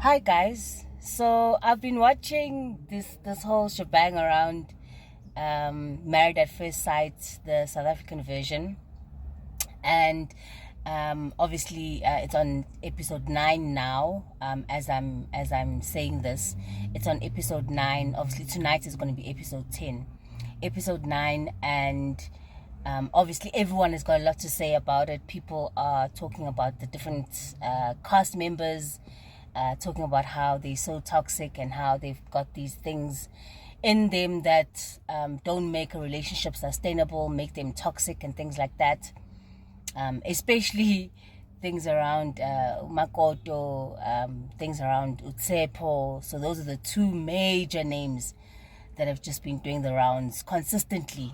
Hi guys. So I've been watching this whole shebang around Married at First Sight, the South African version, and obviously it's on episode 9 now. As I'm saying this, it's on episode 9. Obviously tonight is going to be episode 10, episode 9, and obviously everyone has got a lot to say about it. People are talking about the different cast members, talking about how they're so toxic and how they've got these things in them that don't make a relationship sustainable, make them toxic and things like that. Especially things around Makoto, things around Utsepo. So those are the two major names that have just been doing the rounds consistently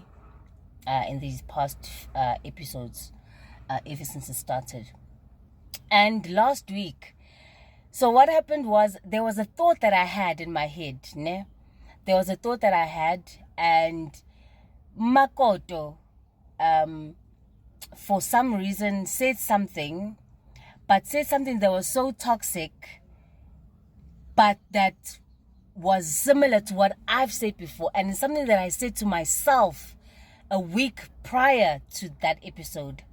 in these past episodes, ever since it started. And last week, so what happened was there was a thought that I had in my head, ne? There was a thought that I had, and Makoto, for some reason, said something that was so toxic, but that was similar to what I've said before, and it's something that I said to myself a week prior to that episode.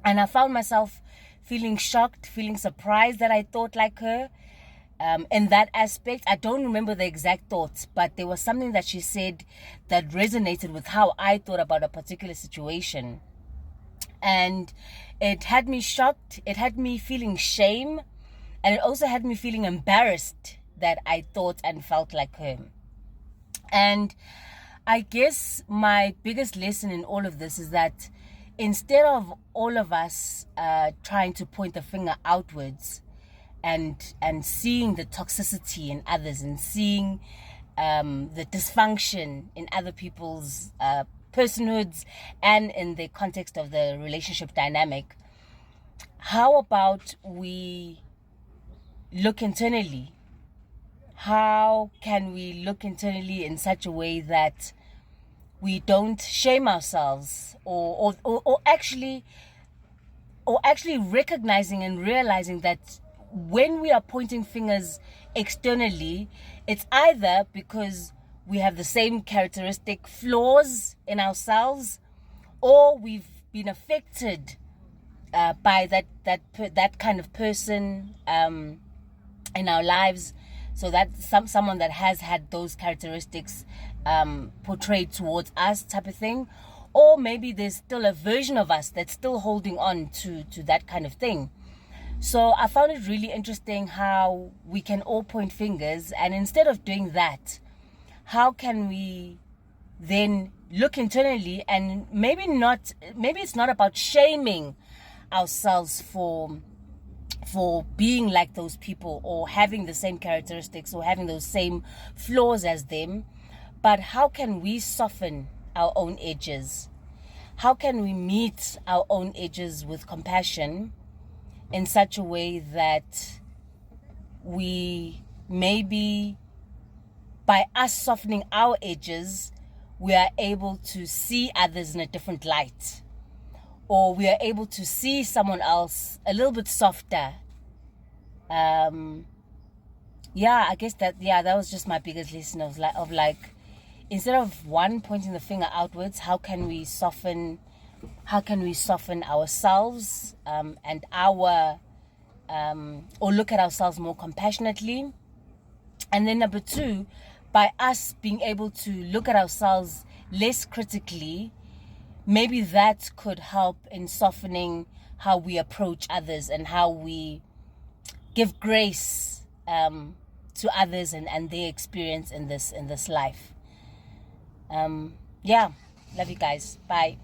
And I found myself feeling shocked, feeling surprised that I thought like her. In that aspect, I don't remember the exact thoughts, but there was something that she said that resonated with how I thought about a particular situation. And it had me shocked, it had me feeling shame, and it also had me feeling embarrassed that I thought and felt like her. And I guess my biggest lesson in all of this is that instead of all of us trying to point the finger outwards and seeing the toxicity in others and seeing the dysfunction in other people's personhoods and in the context of the relationship dynamic, how about we look internally? How can we look internally in such a way that we don't shame ourselves, or actually recognizing and realizing that when we are pointing fingers externally, it's either because we have the same characteristic flaws in ourselves, or we've been affected by that kind of person in our lives. So that's someone that has had those characteristics portrayed towards us, type of thing. Or maybe there's still a version of us that's still holding on to that kind of thing. So I found it really interesting how we can all point fingers, and instead of doing that, how can we then look internally, and maybe it's not about shaming ourselves for being like those people or having the same characteristics or having those same flaws as them, but how can we soften our own edges? How can we meet our own edges with compassion in such a way that we maybe, by us softening our edges, we are able to see others in a different light, or we are able to see someone else a little bit softer. I guess that was just my biggest lesson of like instead of one pointing the finger outwards, how can we soften ourselves and our or look at ourselves more compassionately. And then number 2, by us being able to look at ourselves less critically, maybe that could help in softening how we approach others and how we give grace to others and their experience in this life. Love you guys. Bye.